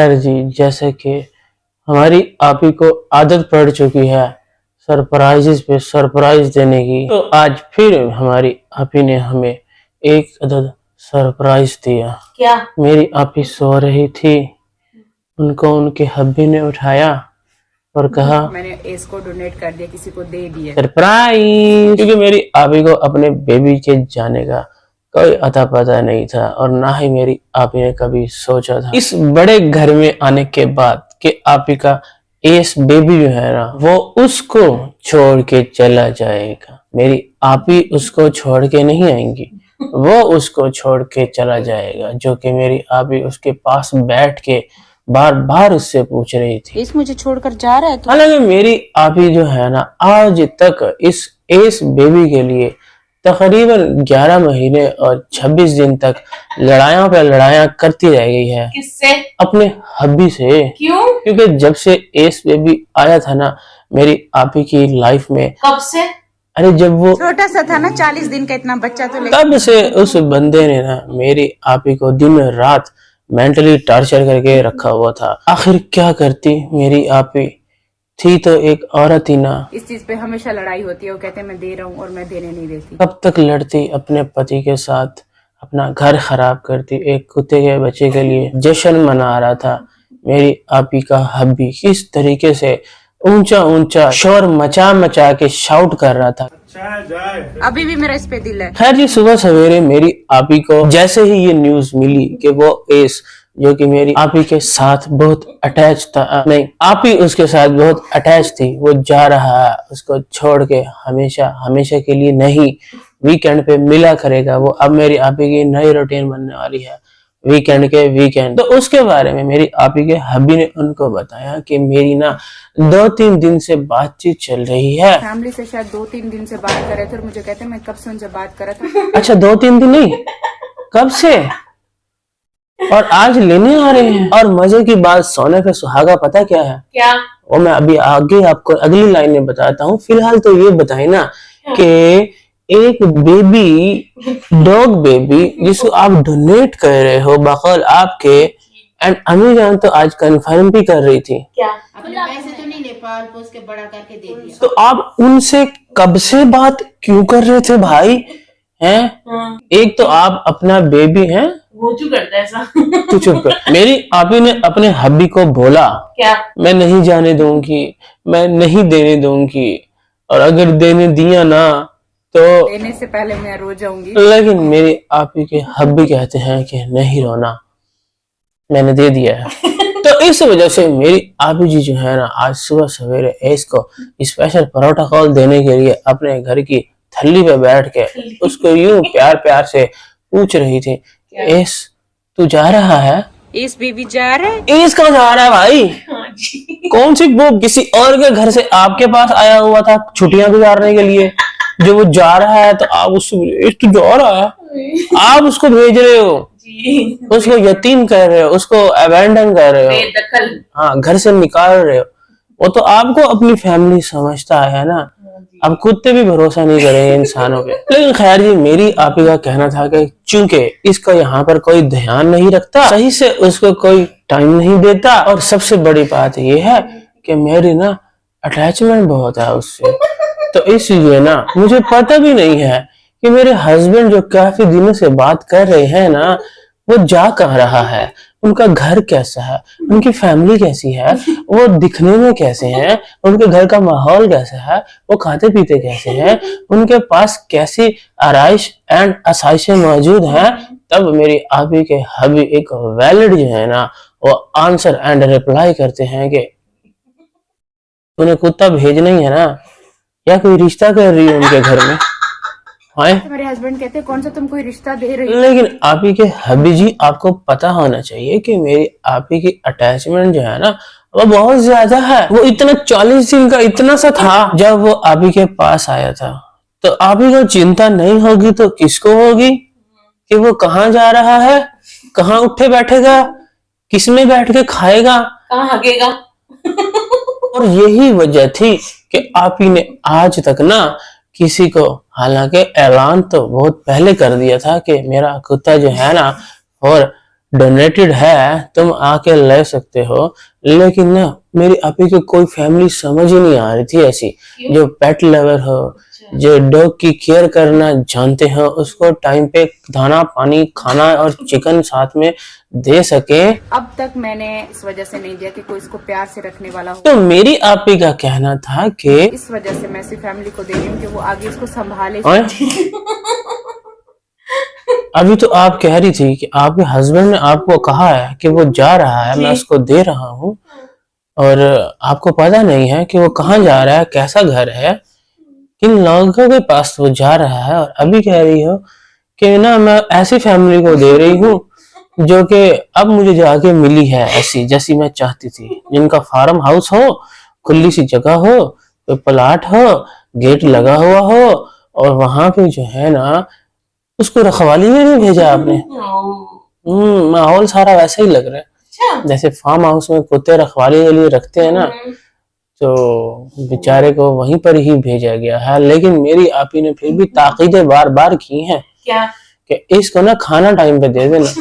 खैर जी, जैसे कि हमारी आपी को आदत पड़ चुकी है सरप्राइजेस पे सरप्राइज देने की, तो आज फिर हमारी आपी ने हमें एक अदद सरप्राइज दिया। क्या? मेरी आपी सो रही थी, उनको उनके हब्बी ने उठाया और कहा मैंने इसको डोनेट कर दिया, किसी को दे दिया। सरप्राइज! क्योंकि मेरी आपी को अपने बेबी के जाने का कोई अता पता नहीं था और ना ही मेरी आपी ने कभी सोचा था इस बड़े घर में आने के बाद कि आपी का एस बेबी जो है ना वो उसको छोड़ के चला जाएगा। मेरी आपी उसको छोड़ के नहीं आएंगी, वो उसको छोड़ के चला जाएगा। जो कि मेरी आपी उसके पास बैठ के बार बार उससे पूछ रही थी, इस मुझे छोड़कर जा रहा है तो? हालांकि मेरी आपी जो है ना आज तक इस एस बेबी के लिए तकरीबन 11 महीने और 26 दिन तक लड़ाइयां पे लड़ाइयां करती रह गई है। किससे? अपने हब्बी से। क्यों? क्योंकि जब से एस बेबी आया था ना मेरी आपी की लाइफ में। कब से? अरे जब वो छोटा सा था ना, 40 दिन का, इतना बच्चा तो तब से उस बंदे ने ना मेरी आपी को दिन रात मेंटली टॉर्चर करके रखा हुआ था। आखिर क्या करती मेरी आपी, थी तो एक औरत ही ना। इस चीज पे हमेशा लड़ाई होती है, वो कहते हैं मैं दे रहा हूँ और मैं देने नहीं देती। कब तक लड़ती अपने पति के साथ, अपना घर खराब करती। एक कुत्ते के बच्चे के लिए जश्न मना रहा था मेरी आपी का हब्बी, किस तरीके से ऊंचा ऊंचा शोर मचा मचा के शाउट कर रहा था। अभी भी मेरा इस पे दिल है। खैर जी, सुबह सवेरे मेरी आपी को जैसे ही ये न्यूज मिली कि वो एस जो कि मेरी आपी के साथ बहुत अटैच था, नहीं आपी उसके साथ बहुत अटैच थी, वो जा रहा है उसको छोड़ के, हमेशा हमेशा के लिए नहीं, वीकेंड पे मिला करेगा वो। अब मेरी आपी की नई रूटीन बनने वाली है वीकेंड के वीकेंड। तो उसके बारे में मेरी आपी के हब्बी ने उनको बताया कि मेरी ना 2-3 दिन से बातचीत चल रही है। फैमिली से शायद 2-3 दिन से बात कर रहे थे और मुझे कहते हैं मैं कब से उनसे बात कर रहा था। अच्छा 2-3 दिन नहीं, कब से? और आज लेने आ रहे हैं। और मजे की बात, सोने पे सुहागा पता क्या है? क्या? वो मैं अभी आगे आपको अगली लाइन में बताता हूँ। फिलहाल तो ये बताए ना कि एक बेबी, डॉग बेबी जिसको आप डोनेट कर रहे हो बकौल आपके, एंड अम्मी जान तो आज कंफर्म भी कर रही थी। क्या? अपने पैसे तो नहीं नेपाल को उसके बड़ा करके दे दिया। तो आप उनसे कब से बात क्यों कर रहे थे भाई? हैं? हाँ। एक तो आप अपना बेबी हैं, वो क्यों करता है ऐसा? तू चुप कर। मेरी आपी ने अपने हब्बी को बोला क्या? मैं नहीं जाने दूंगी, मैं नहीं देने दूंगी, और अगर देने दिया ना तो देने से पहले मैं रो जाऊंगी। लेकिन मेरी आपी के हब्बी कहते हैं कि नहीं रोना, मैंने दे दिया है। तो इस वजह से मेरी आपी जी जो है ना आज सुबह सवेरे एस को स्पेशल प्रोटोकॉल देने के लिए अपने घर की थल्ली पे बैठ के उसको यूं प्यार प्यार से पूछ रही थी, एस तू जा रहा है? इस बेबी जा रहा है? एस कहाँ जा रहा है भाई? कौन सी वो किसी और के घर से आपके पास आया हुआ था छुट्टियां गुजारने के लिए, जो वो जा रहा है तो आप उससे तू जा रहा है, आप उसको भेज रहे हो, उसको यतीम कर रहे हो, उसको अबैंडन कर रहे हो, बेदखल। हाँ घर से निकाल रहे हो। वो तो आपको अपनी फैमिली समझता है ना, अब कुत्ते भी भरोसा नहीं करेंगे इंसानों पे। लेकिन खैर जी, मेरी आपी का कहना था कि चूंकि इसका यहाँ पर कोई ध्यान नहीं रखता, सही से उसको कोई टाइम नहीं देता, और सबसे बड़ी बात ये है कि मेरी ना अटैचमेंट बहुत है उससे, तो इसलिए ना मुझे पता भी नहीं है कि मेरे हस्बैंड जो काफी दिनों से बात कर रहे हैं ना वो जा कहाँ रहा है, उनका घर कैसा है, उनकी फैमिली कैसी है, वो दिखने में कैसे हैं, उनके घर का माहौल कैसा है, वो खाते पीते कैसे हैं, उनके पास कैसी आराइश एंड आसाइशें मौजूद हैं। तब मेरी आपी के हबी एक वैलिड जो है ना वो आंसर एंड रिप्लाई करते हैं कि उन्हें कुत्ता भेजना ही है ना, या कोई रिश्ता कर रही है उनके घर में? मेरे हस्बैंड कहते हैं कौन सा तुम कोई रिश्ता दे रही हो? लेकिन आपी के हबी जी आपको पता होना चाहिए कि मेरी आपी की अटैचमेंट जो है ना वो बहुत ज्यादा है। वो इतना 40 दिन का इतना सा था जब वो आपी के पास आया था, तो आपी को चिंता नहीं होगी तो किसको होगी कि वो कहाँ जा रहा है, कहाँ उठे बैठेगा, किसमें बैठ के खाएगा, कहाँ हगेगा। और यही वजह थी कि आपी ने आज तक ना किसी को, हालांकि ऐलान तो बहुत पहले कर दिया था कि मेरा कुत्ता जो है ना और डोनेटेड है, तुम आके ले सकते हो। लेकिन ना मेरी आपी की कोई फैमिली समझ ही नहीं आ रही थी ऐसी, जो पेट लवर हो, जो डॉग की केयर करना जानते हो, उसको टाइम पे दाना पानी खाना और चिकन साथ में दे सके। अब तक मैंने इस वजह से नहीं दिया कि कोई इसको प्यार से रखने वाला हो। तो मेरी आपी का कहना था कि इस वजह से मैं ऐसी फैमिली को दे रही हूँ कि वो आगे इसको संभाले। और अभी तो आप कह रही थी कि आपके हस्बैंड ने आपको कहा है कि वो जा रहा है, मैं उसको दे रहा हूँ, और आपको पता नहीं है कि वो कहाँ जा रहा है, कैसा घर है, किन लोगों के पास वो जा रहा है। और अभी कह रही हो कि ना मैं ऐसी फैमिली को दे रही हूँ जो कि अब मुझे जाके मिली है, ऐसी जैसी मैं चाहती थी, जिनका फार्म हाउस हो, खुली सी जगह हो, कोई प्लाट हो, गेट लगा हुआ हो, और वहां पे जो है ना उसको रखवाली में नहीं भेजा आपने। माहौल सारा वैसा ही लग रहा है जैसे फार्म हाउस में कुत्ते रखवाली के लिए रखते हैं ना, तो बेचारे को वहीं पर ही भेजा गया है। लेकिन मेरी आपी ने फिर भी ताकीदें बार बार की हैं क्या कि इसको ना खाना टाइम पे दे देना,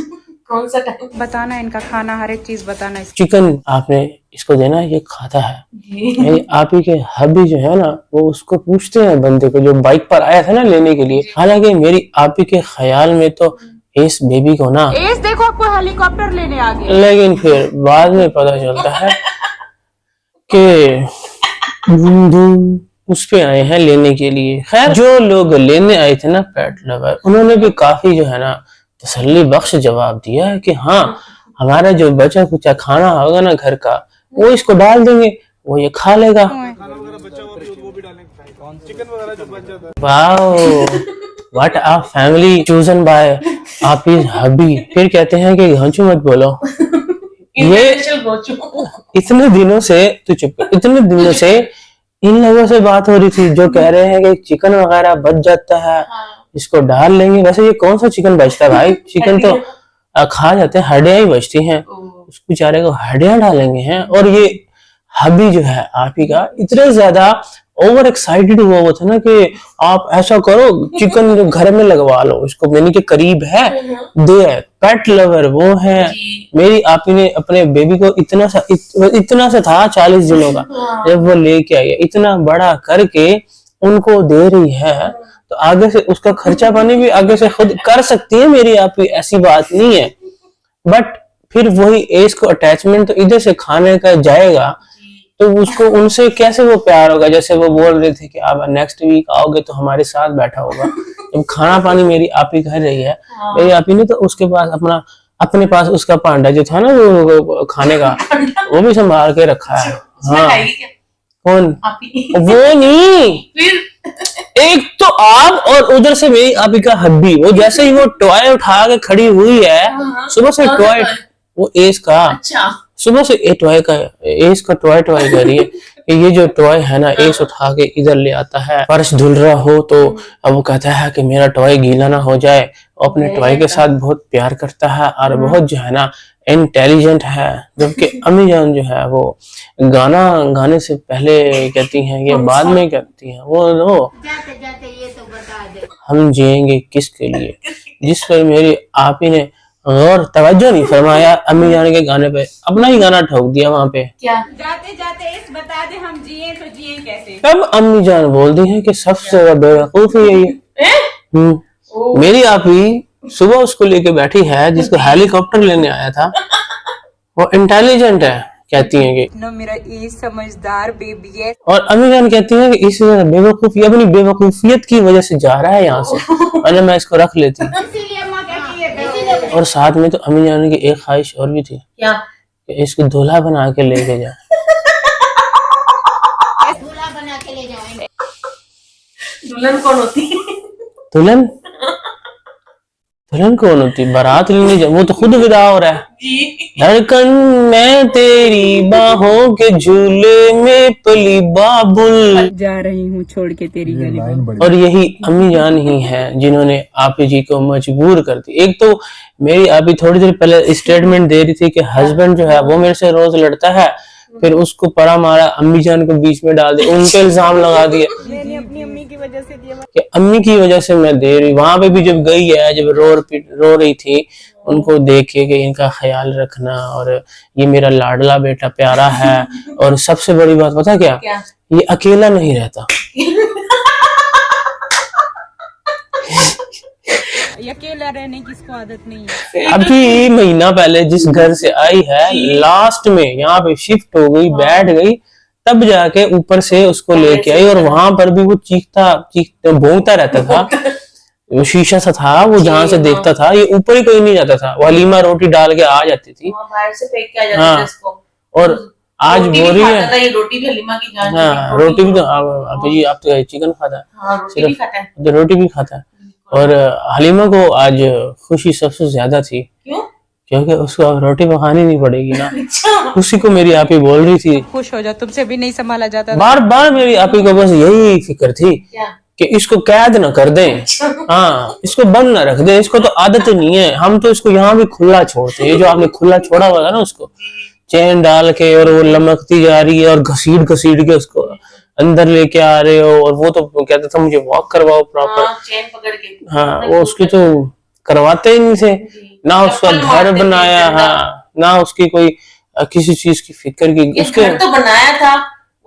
कौन सा टाइम? बताना इनका खाना, हर एक चीज बताना। चिकन आपने इसको देना, ये खाता है। मेरी आपी के हबी जो है ना वो उसको पूछते हैं, बंदे को जो बाइक पर आया था ना लेने के लिए। हालांकि मेरी आपी के ख्याल में तो इस बेबी को ना एस देखो आपको हेलीकॉप्टर लेने आ गया। लेकिन फिर बाद में पता चलता है कि उस पे आए हैं लेने के लिए। खैर जो लोग लेने आए थे ना पेट लवर, उन्होंने भी काफी जो है ना तसल्ली बख्श जवाब दिया है कि हाँ हमारा जो बचा कुचा खाना होगा ना घर का, वो इसको डाल देंगे, वो ये खा लेगा। Wow, what a family chosen by आपीज हबी। फिर कहते हैं कि घंचू मत बोलो, ये इतने दिनों से तू चुप कर, इतने दिनों से इन लोगों से बात हो रही थी जो कह रहे हैं कि चिकन वगैरह बच जाता है, इसको डाल लेंगे। वैसे ये कौन सा चिकन बचता है भाई, चिकन तो खा जाते हैं, हड्डियां ही बचती हैं, उस बेचारे को हड्डियां डालेंगे हैं। और ये हबी जो है आप ही का इतने ज्यादा ओवर एक्साइटेड हुआ था ना कि आप ऐसा करो चिकन घर में लगवा लो, इसको मैंने के करीब है दे, पेट लवर वो है। मेरी आपी ने अपने बेबी को इतना सा था 40 दिनों का, जब वो लेके आई है, इतना बड़ा करके उनको दे रही है, तो आगे से उसका खर्चा पानी भी आगे से खुद कर सकती है मेरी आपी, ऐसी बात नहीं है। बट फिर वही एज को अटैचमेंट तो इधर से खाने का जाएगा, तो उसको उनसे कैसे वो प्यार होगा। जैसे वो बोल रहे थे कि आप नेक्स्ट वीक आओगे तो हमारे साथ बैठा होगा। जब खाना पानी मेरी आपी कर रही है, मेरी आपी ने तो उसके पास अपने पास उसका पांडा जो था ना वो खाने का, वो भी संभाल के रखा है। हाँ कौन? वो नहीं, एक तो आप और उधर से मेरी आपी का हब्बी, वो जैसे ही वो टॉय उठा के खड़ी हुई है, सुबह से टॉय, वो एज का, सुबह से ए टॉय का, एज का टॉय कर रही है कि ये जो टॉय है ना एज उठा के इधर ले आता है। फर्श धुल रहा हो तो अब वो कहता है कि मेरा टॉय गीला ना हो जाए। अपने टॉय के साथ बहुत प्यार करता है और बहुत जो है ना इंटेलिजेंट है। जबकि अम्मी जान जो है वो गाना गाने से पहले कहती हैं या बाद में कहती हैं, वो जाते जाते ये तो बता दे, हम जिएंगे किसके लिए, जिस पर मेरी आपी ने और तवज्जो नहीं फरमाया अम्मी जान के गाने पे, अपना ही गाना ठोक दिया वहां पे। क्या जाते जाते इस बता दे हम जिए तो जिए कैसे। तब अम्मी जान बोलती है कि सबसे ज्यादा बेवकूफ ही है ये। मेरी आपी सुबह उसको लेके बैठी है जिसको हेलीकॉप्टर लेने आया था, वो इंटेलिजेंट है कहती हैं कि ना मेरा ये समझदार बेबी है। और अम्मी जान कहती है कि इससे ज्यादा बेवकूफ ये अपनी बेवकूफियत की वजह से जा रहा है यहाँ से, वरना मैं इसको रख लेती। इसीलिए अम्मा कहती है, इसीलिए और साथ में तो अम्मी जान की एक ख्वाहिश और भी थी क्या? कि इसको दूल्हा बना के लेके जाए। दूल्हा बना के ले जाएंगे। दुल्हन कौन होती? दुल्हन दुल्हन कौन होती? बारात लेने जा, वो तो खुद विदा हो रहा है। धड़कन मैं तेरी बाहों के झूले में पली बाबुल, जा रही हूँ छोड़ के तेरी गली में। और यही अम्मी जान ही है जिन्होंने आपी जी को मजबूर कर दी। एक तो मेरी आपी थोड़ी देर पहले स्टेटमेंट दे रही थी कि हस्बैंड जो है वो मेरे से रोज लड़ता है, फिर उसको परा मारा, अम्मी जान को बीच में डाल दिया, उन पे इल्जाम लगा दिया मैंने अपनी अम्मी की वजह से दिया। कि अम्मी की वजह से मैं दे रही। वहां पे भी जब गई है, जब रो रही थी, उनको देखे कि इनका ख्याल रखना, और ये मेरा लाडला बेटा प्यारा है। और सबसे बड़ी बात पता क्या, क्या? ये अकेला नहीं रहता। अकेला रहने की इसको आदत नहीं है। अभी महीना पहले जिस घर से आई है, लास्ट में यहाँ पे शिफ्ट हो गई, बैठ गई, तब जाके ऊपर से उसको लेके आई। और वहां पर भी वो चीखता भौंकता रहता था। वो शीशा सा था, वो जहाँ से देखता था, ये ऊपर ही कोई नहीं जाता था। वो हलीमा रोटी डाल के आ जाती थी। बाहर से फेंक के आ जाते हाँ। थे इसको। और आज रोटी बोल भी रही खाता था, है, ये रोटी भी हलीमा की जान हाँ थी, रोटी भी तो अभी जी आप तो चिकन खाता है, हाँ रोटी भी खाता है। तो रोटी भी खाता है। और हलीमा को आज खुशी सबसे ज्यादा थी, क्यों? क्योंकि उसको अब रोटी पकानी नहीं पड़ेगी ना। अच्छा। उसी को मेरी आपी बोल रही थी, खुश हो जा, तुमसे भी नहीं संभाला जाता। बार बार मेरी आपी को बस यही फिक्र थी क्या? कि इसको कैद न कर दें, हाँ इसको बंद न रख दें, इसको तो आदत ही नहीं है। हम तो इसको यहाँ भी खुला छोड़ते हैं, ये जो आपने खुला छोड़ा हुआ था ना उसको चैन डाल के, और वो लमकती जा रही है, और घसीट घसीट के उसको अंदर लेके आ रहे हो। और वो तो कहता था मुझे वॉक करवाओ प्रॉपर, हाँ, चेन पकड़ के। हाँ वो उसकी तो करवाते ही नहीं थे ना। उसका चप्पल घर मारते थे बनाया, गंदा। हाँ ना उसकी कोई किसी चीज की फिक्र की। ये उसके घर तो बनाया था,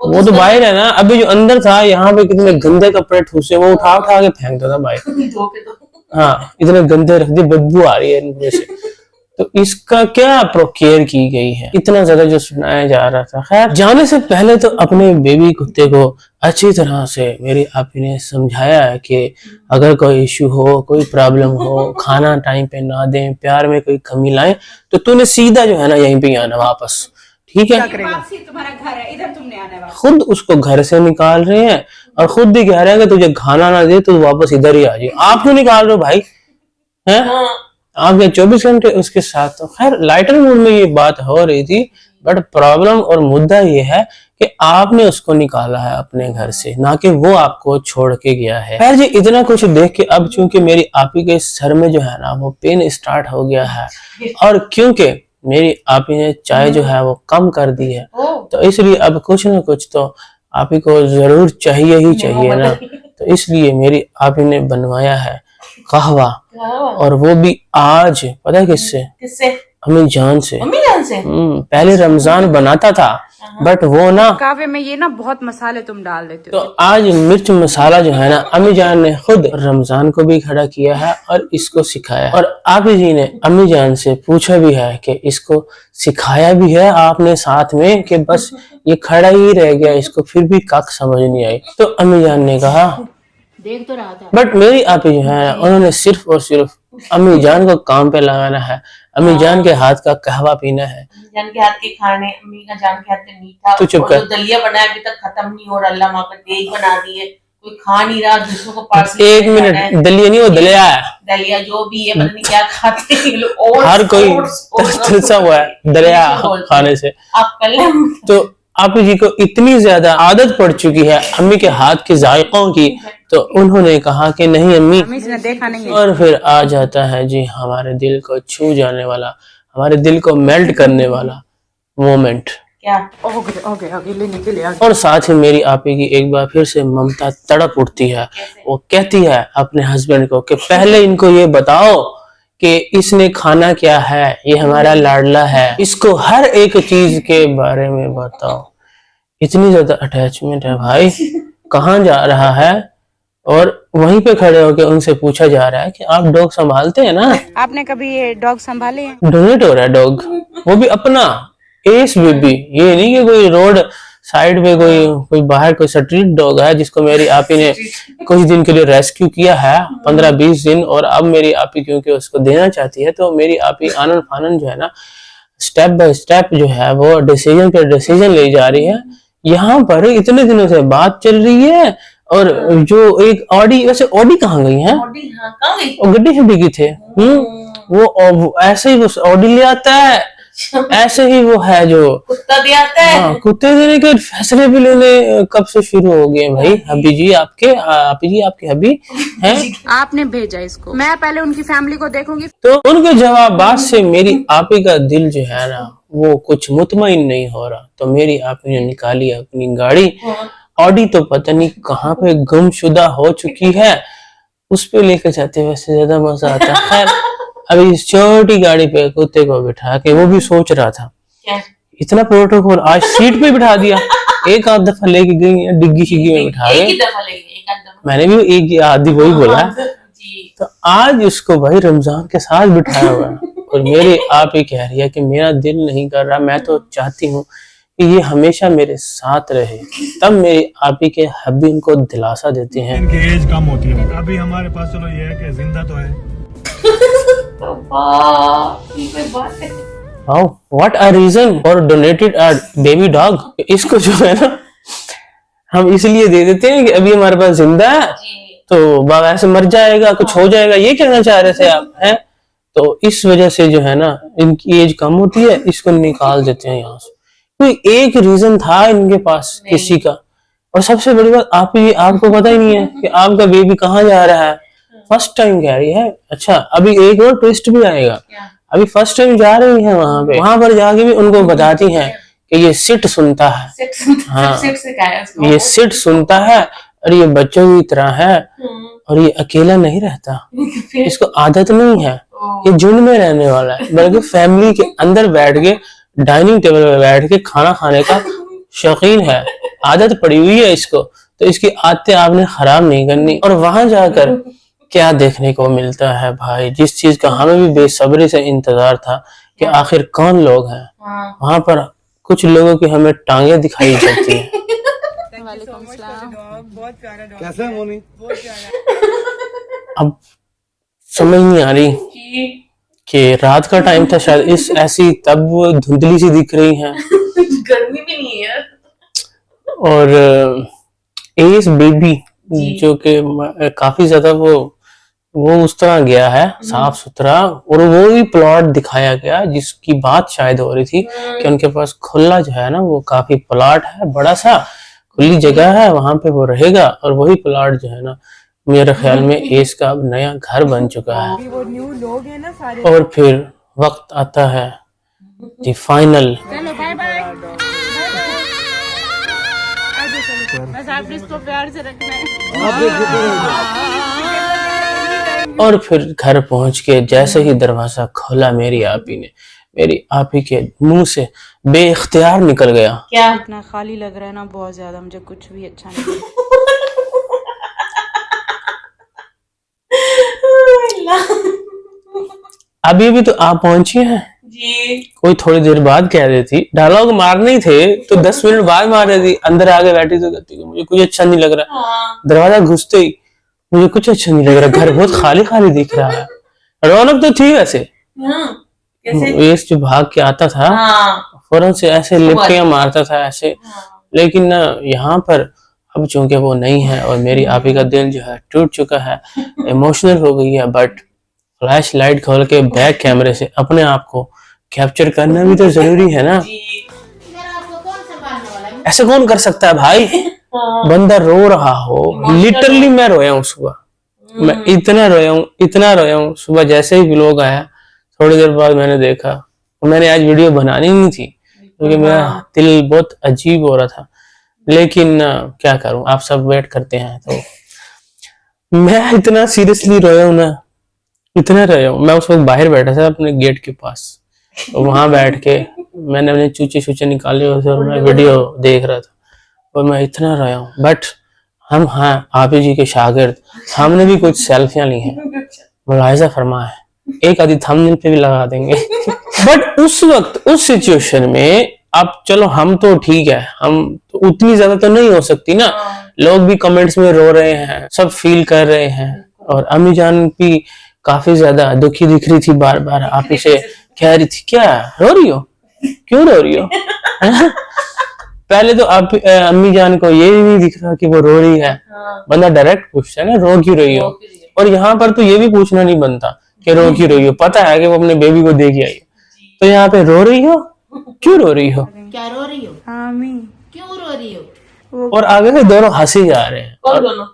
वो तो बाहर है ना, अभी जो अंदर था यहाँ पे कितने गंदे कपड़े ठूसे, वो उठा उठा के फेंकता था बाहर। धो के तो। हाँ इतने गंदे रख दिए, बदबू आ रही है इनमें से। तो इसका क्या केयर की गई है, इतना ज्यादा जो सुनाया जा रहा था। खैर जाने से पहले तो अपने बेबी कुत्ते को अच्छी तरह से मेरी आपी ने समझाया है कि अगर कोई इशू हो, कोई प्रॉब्लम हो, खाना टाइम पे ना दें, प्यार में कोई कमी लाए, तो तूने सीधा जो है ना यहीं पे आना वापस, ठीक है। वापसी तुम्हारा घर है, इधर तुमने आना है वापस। खुद उसको घर से निकाल रहे हैं और खुद भी कह रहे हैं कि तुझे खाना ना दे तो वापस इधर ही आ जाए। आप क्यों निकाल रहे हो भाई, हैं? हाँ। आप ये 24 घंटे उसके साथ। तो खैर लाइटर मूड में ये बात हो रही थी, बट प्रॉब्लम और मुद्दा ये है कि आपने उसको निकाला है अपने घर से, ना कि वो आपको छोड़ के गया है। खैर जी इतना कुछ देख के अब चूंकि मेरी आपी के सर में जो है ना वो पेन स्टार्ट हो गया है, और क्योंकि मेरी आपी ने चाय जो है वो कम कर दी है, तो इसलिए अब कुछ ना कुछ तो आपी को जरूर चाहिए ही चाहिए ना। तो इसलिए मेरी आपी ने बनवाया है कहवा, और वो भी आज पता है किससे, किससे? अम्मी जान से। मम्मी जान से? पहले रमजान बनाता था, बट वो ना कावे में ये ना बहुत मसाले तुम डाल देते तो हो। आज मिर्च मसाला जो है ना अम्मी जान ने खुद रमजान को भी खड़ा किया है और इसको सिखाया है। और आप जी ने अम्मी जान से पूछा भी है कि इसको सिखाया भी है आपने साथ में, कि बस ये खड़ा ही रह गया, इसको फिर भी कख समझ नहीं आई। तो अम्मी जान ने कहा, देख तो रहा था। बट मेरी आपी जो है उन्होंने सिर्फ और सिर्फ अम्मी जान को काम पे लगाना है, अम्मी जान के हाथ का कहवा पीना है। जान के हाथ के खाने, अम्मी का जान के हाथ का मीठा, तू चुप और कर। जो दलिया बनाया अभी तक खत्म नहीं हो रहा, अल्लाह माँ का देग बना दिए, कोई खा नहीं रहा, दूसरों को पार्सल। एक मिनट, दलिया नहीं वो दलिया है, दलिया जो भी है, पता नहीं क्या खाते हैं ये लोग, ओट्स, हर कोई ओट्स, ओट्स, तरसा हुआ है दलिया खाने से। आप कल तो आप जी को इतनी ज्यादा आदत पड़ चुकी है अम्मी के हाथ के जायकों की, तो उन्होंने कहा कि नहीं अम्मी। अम्मी ने देखा नहीं है। और फिर आ जाता है जी हमारे दिल को छू जाने वाला, हमारे दिल को मेल्ट करने वाला मोमेंट। क्या? आगे लेने के लिए और साथ ही मेरी आपी की एक बार फिर से ममता तड़प उठती है। वो कहती है अपने हस्बैंड को कि पहले इनको ये बताओ कि इसने खाना क्या है, ये हमारा लाडला है, इसको हर एक चीज के बारे में बताओ। इतनी ज्यादा अटैचमेंट है भाई, कहाँ जा रहा है। और वहीं पे खड़े होकर उनसे पूछा जा रहा है कि आप डॉग संभालते हैं ना, आपने कभी ये डॉग संभाले हैं? डोनेट हो रहा है डॉग, वो भी अपना एस बेबी, ये नहीं कि कोई रोड साइड पे कोई बाहर कोई स्ट्रीट डॉग है जिसको मेरी आपी ने कुछ दिन के लिए रेस्क्यू किया है, 15-20 दिन। और अब मेरी आपी क्योंकि उसको देना चाहती है, तो मेरी आपी आनन फानन जो है ना स्टेप बाय स्टेप जो है वो डिसीजन पे डिसीजन ले जा रही है। यहाँ पर इतने दिनों से बात चल रही है, और जो एक ऑडी, वैसे ऑडी कहाँ गई है, हाँ, कहाँ गई? वो गड्डी शड्डी की थे, वो ऐसे ही वो ऑडी ले आता है, ऐसे ही वो है जो कुत्ता भी आता है। हाँ, कुत्ते देने के फैसले भी लेने कब से शुरू हो गए भाई। हबी जी आपके, आपी जी आपके हबी हैं। आपने भेजा इसको, मैं पहले उनकी फैमिली को देखूंगी। तो उनके जवाब से मेरी आपी का दिल जो है ना वो कुछ मुतमईन नहीं हो रहा। तो मेरी आपी ने निकाली अपनी गाड़ी, ऑडी तो पता नहीं कहाँ पे गुमशुदा हो चुकी है, उस पे लेकर जाते वैसे ज्यादा मजा आता है। खैर अभी इस छोटी गाड़ी पे कुत्ते को बिठा के वो भी सोच रहा था क्या? इतना प्रोटोकॉल, आज सीट पे बिठा दिया। एक आध दफा लेके गई है डिग्गी शिग्गी में बिठा एक के, ही दफा लेंगे, एक आध दफा। मैंने भी एक आधी वही बोला। जी। तो आज उसको भाई रमजान के साथ बिठाया हुआ है और मेरी आप ही कह रही है कि मेरा दिल नहीं कर रहा, मैं तो चाहती हूँ कि ये हमेशा मेरे साथ रहे। तब मेरी आप ही के हब्बी इनको दिलासा देते हैं। इनकी एज कम होती है। अभी हमारे पास चलो ये है कि जिंदा तो है। ये कोई बात है? Wow, what a reason for donated a baby dog। इसको जो है ना हम इसलिए दे देते हैं कि अभी हमारे पास जिंदा है जी। तो बाबा ऐसे मर जाएगा, कुछ हो जाएगा, ये कहना चाह रहे थे आप, हैं? तो इस वजह से जो है ना इनकी एज कम होती है, इसको निकाल देते हैं यहाँ से। कोई एक रीजन था इनके पास किसी का। और सबसे बड़ी बात आपको पता ही नहीं है कि आपका बेबी कहाँ जा रहा है। फर्स्ट टाइम कह रही है। अच्छा अभी एक और ट्विस्ट भी आएगा। क्या? अभी फर्स्ट टाइम जा रही है वहां पे, वहां पर जाके भी उनको बताती हैं कि ये सिट सुनता है, हाँ। सिट से क्या है उसको? ये सिट सुनता है और ये बच्चों की तरह है और ये अकेला नहीं रहता, फिर इसको आदत नहीं है, ये झुंड में रहने वाला है, बल्कि फैमिली के अंदर बैठ के डाइनिंग टेबल पे बैठ के खाना खाने का शौकीन है, आदत पड़ी हुई है इसको। तो इसकी आदतें आपने खराब नहीं करनी। और वहां जाकर क्या देखने को मिलता है भाई, जिस चीज का हमें भी बेसब्री से इंतजार था कि आखिर कौन लोग हैं। हाँ। वहां पर कुछ लोगों की हमें टांगे दिखाई देती हैं। कैसा है मोनी? अब समझ नहीं आ रही जी। कि रात का टाइम था शायद, इस ऐसी तब वो धुंधली सी दिख रही हैं। गर्मी भी नहीं है। और एस बेबी जी। जो कि काफी ज्यादा वो उस तरह गया है साफ सुथरा, और वो ही प्लॉट दिखाया गया जिसकी बात शायद हो रही थी कि उनके पास खुला जो है ना वो काफी प्लॉट है, बड़ा सा खुली जगह है, वहां पे वो रहेगा। और वही प्लॉट जो है ना मेरे ख्याल में एस का अब नया घर बन चुका है। वो न्यू लोग हैं ना सारे। और फिर वक्त आता है जी फाइनल। चलो बाय बाय। बस आपने इसको प्यार से रखना है। और फिर घर पहुंच के जैसे ही दरवाजा खोला मेरी आपी के मुंह से बेइख्तियार निकल गया, क्या? इतना खाली लग रहा है ना, बहुत ज्यादा, मुझे कुछ भी अच्छा नहीं। अभी भी तो आप पहुंची हैं। जी। कोई थोड़ी देर बाद कह रही थी, डायलॉग मारने ही थे तो 10 मिनट बाद मार रही थी। अंदर आके बैठी तो कहती कि मुझे कुछ अच्छा नहीं लग रहा। हाँ। दरवाजा घुसते ही मुझे कुछ अच्छा नहीं लग रहा, घर बहुत खाली खाली दिख रहा है। रौनक तो थी वैसे, कैसे? ये जो भाग के आता था हाँ। फौरन से ऐसे लिपटियां मारता था ऐसे, लेकिन ना यहाँ पर अब चूंकि वो नहीं है और मेरी आपी का दिल जो है टूट चुका है, इमोशनल हो गई है। बट फ्लैश लाइट खोल के बैक कैमरे से अपने आप को कैप्चर करना भी तो जरूरी है ना। ऐसे कौन कर सकता है भाई? बंदा रो रहा हो, लिटरली मैं रोया हूँ सुबह, मैं इतना रोया हूँ सुबह। जैसे ही व्लॉग आया थोड़ी देर बाद मैंने देखा, मैंने आज वीडियो बनानी नहीं थी क्योंकि मेरा दिल बहुत अजीब हो रहा था, लेकिन क्या करूं, आप सब वेट करते हैं तो मैं इतना सीरियसली रोया हूं ना, इतना रोया हूं। मैं उस वक्त बाहर बैठा था अपने गेट के पास, तो वहां बैठ के मैंने अपने चूचे निकाले और मैं वीडियो देख रहा था और मैं इतना रोया हूं। बट हम हाँ आपी जी के शागिर्द, हमने भी कुछ सेल्फियां ली हैं, मुलाहिजा फरमा है, एक आधी थंबनेल पे भी लगा देंगे। बट उस वक्त उस सिचुएशन में अब चलो हम तो ठीक है, हम तो उतनी ज्यादा तो नहीं हो सकती ना, लोग भी कमेंट्स में रो रहे हैं, सब फील कर रहे हैं। और अम्मी जान भी काफी ज्यादा दुखी दिख रही थी, बार बार आप इसे कह रही थी क्या रो रही हो, क्यों रो रही हो? पहले तो आप अम्मी जान को ये नहीं दिख रहा कि वो रो रही है, बंदा डायरेक्ट पूछता है ना रो क्यों रही हो। और यहाँ पर तो ये भी पूछना नहीं बनता कि रो क्यों रही हो, पता है कि वो अपने बेबी को दे के आई है। तो यहाँ पे रो रही हो, क्यों रो रही हो? क्या रो रही हो? हाँ मी, क्यों रो रही हो? और आगे से दोनों हंसी जा रहे हैं, कौन दोनों?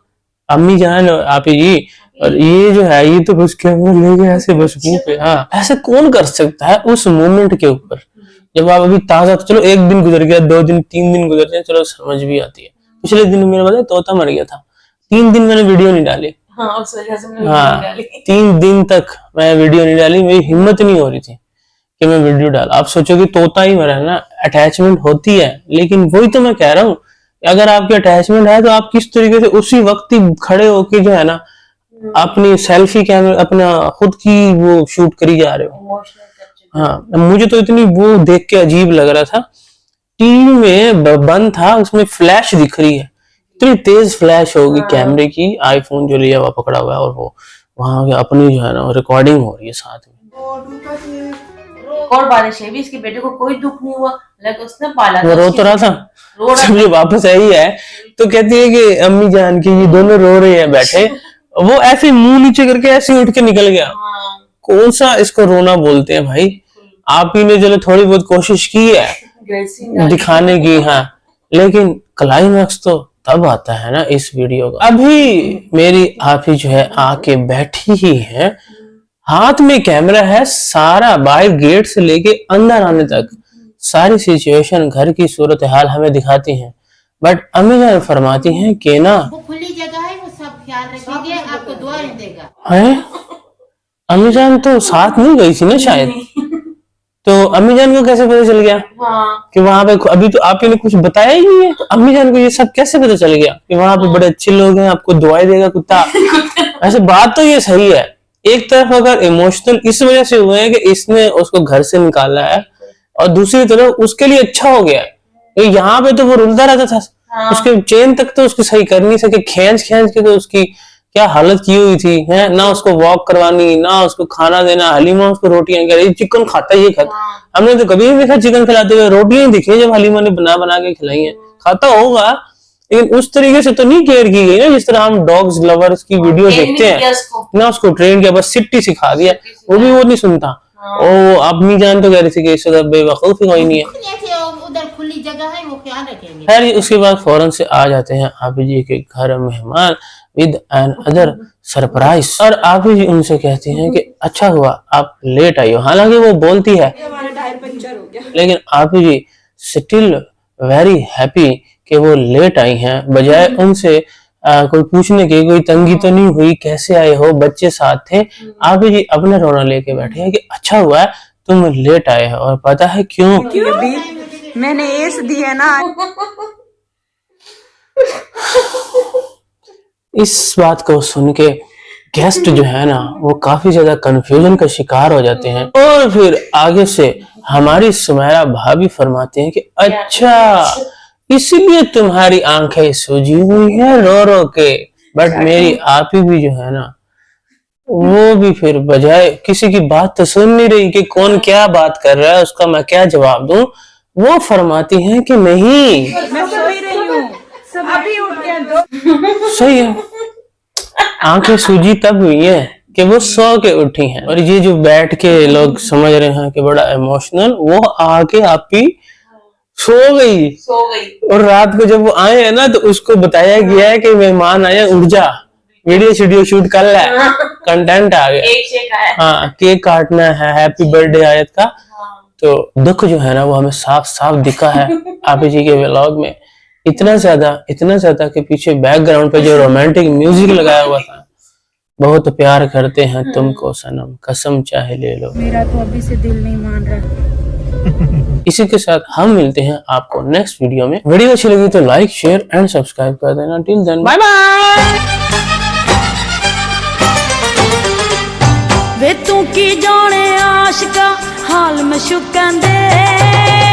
अम्मी जान और आपी जी। और ये जो है ये तो बस कैमरा ले गए ऐसे बस मुंह पे। हाँ, ऐसे कौन कर सकता है उस मोमेंट के ऊपर, जब आप अभी ताजा, चलो एक दिन गुजर गया, 2 दिन 3 दिन गुजर गए, चलो समझ भी आती है। पिछले दिन मेरे पता तोता मर गया था, 3 दिन मैंने वीडियो नहीं डाली, हाँ, उस वजह से मैंने वीडियो हाँ नहीं डाली। 3 दिन तक मैं वीडियो नहीं डाली, मेरी हिम्मत नहीं हो रही थी कि मैं वीडियो डाल। आप सोचो कि तोता ही मरा है ना, अटैचमेंट होती है, लेकिन वही तो मैं कह रहा हूँ, अगर आपकी अटैचमेंट है तो आप किस तरीके से उसी वक्त ही खड़े होके जो है ना अपनी सेल्फी कैमरा अपना खुद की वो शूट करी जा रहे हो। Emotional capture. हाँ, मुझे तो इतनी वो देख के अजीब लग रहा था। टीवी में बंद था, उसमें फ्लैश दिख रही है, इतनी तेज फ्लैश होगी कैमरे की, आईफोन जो लिया हुआ पकड़ा हुआ है, और वो वहां अपनी जो है ना रिकॉर्डिंग हो रही है साथ में। और बारिश है भी, इसके बेटे को कोई दुख नहीं हुआ, लेकिन उसने पाला वो था। रो तो रहा था, रो रहा जब ये वापस आई है तो कहती है कि अम्मी जान की ये दोनों रो रहे हैं बैठे, वो ऐसे मुंह नीचे करके ऐसे उठ के निकल गया। हाँ, कौन सा इसको रोना बोलते हैं भाई? आप ही ने चलो थोड़ी बहुत कोशिश की है ड्रेसिंग दिखाने की, हाँ, लेकिन क्लाइमैक्स तो तब आता है ना इस वीडियो का। अभी मेरी आप ही जो है आके बैठी ही है, हाथ में कैमरा है, सारा बाहर गेट से लेके अंदर आने तक सारी सिचुएशन, घर की सूरत हाल हमें दिखाती हैं। बट अम्मी जान फरमाती हैं कि ना वो खुली जगह है, वो सब ख्याल रखिए, आपको दुआ ही देगा। है, अम्मी जान तो साथ नहीं गई थी ना शायद, तो अम्मी जान को कैसे पता चल गया हाँ, कि वहां पे? अभी तो आप ही ने कुछ बताया ही नहीं है, तो अम्मी जान को ये सब कैसे पता चल गया कि वहां पे बड़े अच्छे लोग हैं, आपको दुआएं देगा कुत्ता? ऐसे बात तो ये सही है, एक तरफ अगर इमोशनल इस वजह से हुए हैं कि इसने उसको घर से निकाला है, और दूसरी तरफ उसके लिए अच्छा हो गया। यहाँ पे तो वो रुलता रहता था, हाँ। उसके चेन तक तो उसकी सही कर नहीं सके, खींच खींच के तो उसकी क्या हालत की हुई थी, है ना? उसको वॉक करवानी, ना उसको खाना देना। हलीमा उसको रोटियां कह रही, चिकन खाता ये खाता। हमने तो कभी नहीं देखा चिकन खिलाते हुए, रोटियां दिखी है जब हलीमा ने बना बना के खिलाई है। खाता होगा, लेकिन उस तरीके से तो नहीं केयर की गई ना, जिस तरह हम डॉग्स लवर्स की वीडियो ट्रेन देखते नहीं हैं किया उसको। ना, उसको ट्रेन किया, बस सिट्टी सिखा दिया, वो भी वो नहीं सुनता। ओ अम्मी जान तो कह रही थी कि इससे बेवकूफ ही कोई नहीं है। ऐसे उधर खुली जगह है, वो ख्याल रखेंगे। खैर उसके बाद फौरन से आ जाते हैं आप जी के घर मेहमान विद एन अदर सरप्राइज, और आप जी उनसे कहती हैं कि अच्छा हुआ आप लेट आई हो। हालांकि वो बोलती है, लेकिन आप जी स्टिल वेरी हैप्पी कि वो लेट आई हैं, बजाय उनसे कोई पूछने की कोई तंगी तो नहीं हुई, कैसे आए हो, बच्चे साथ थे। आप जी अपना रोना लेके बैठे हैं कि अच्छा हुआ है तुम लेट आए हो, और पता है क्यों? मैंने एस दिया ना। इस बात को सुन के गेस्ट जो है ना वो काफी ज्यादा कंफ्यूजन का शिकार हो जाते हैं, और फिर आगे से हमारी सुमेरा भाभी फरमाती हैं कि अच्छा इसीलिए तुम्हारी आंखें सूजी हुई है रो रो के। बट मेरी आप ही भी जो है ना वो भी फिर बजाय किसी की बात तो सुन नहीं रही कि कौन क्या बात कर रहा है, उसका मैं क्या जवाब दूं, वो फरमाती हैं कि नहीं मैं सो ही रही हूँ, अभी उठ के दो। सही है, आंखें सूजी तब हुई है कि वो सो के उठी हैं। और ये जो बैठ के लोग समझ रहे हैं कि बड़ा इमोशनल, वो आके आप ही सो गई। और रात को जब वो आए हैं ना तो उसको बताया गया है कि मेहमान आए, उठ जा, वीडियो शूट कर ले, कंटेंट आ गया। केक शेक आया। हाँ, केक काटना है, हैप्पी बर्थडे आयत का। तो दुख जो है ना वो हमें साफ साफ दिखा है आप जी के व्लॉग में, इतना ज्यादा कि पीछे बैकग्राउंड पे जो रोमांटिक म्यूजिक लगाया हुआ था। बहुत प्यार करते हैं तुमको सनम, कसम चाहे ले लो। मेरा तो अभी से दिल नहीं मान रहा। इसी के साथ हम मिलते हैं आपको नेक्स्ट वीडियो में। वीडियो अच्छी लगी तो लाइक शेयर एंड सब्सक्राइब कर देना। Till then bye bye. वे तू की जाने आशिका हाल में शुकन दे।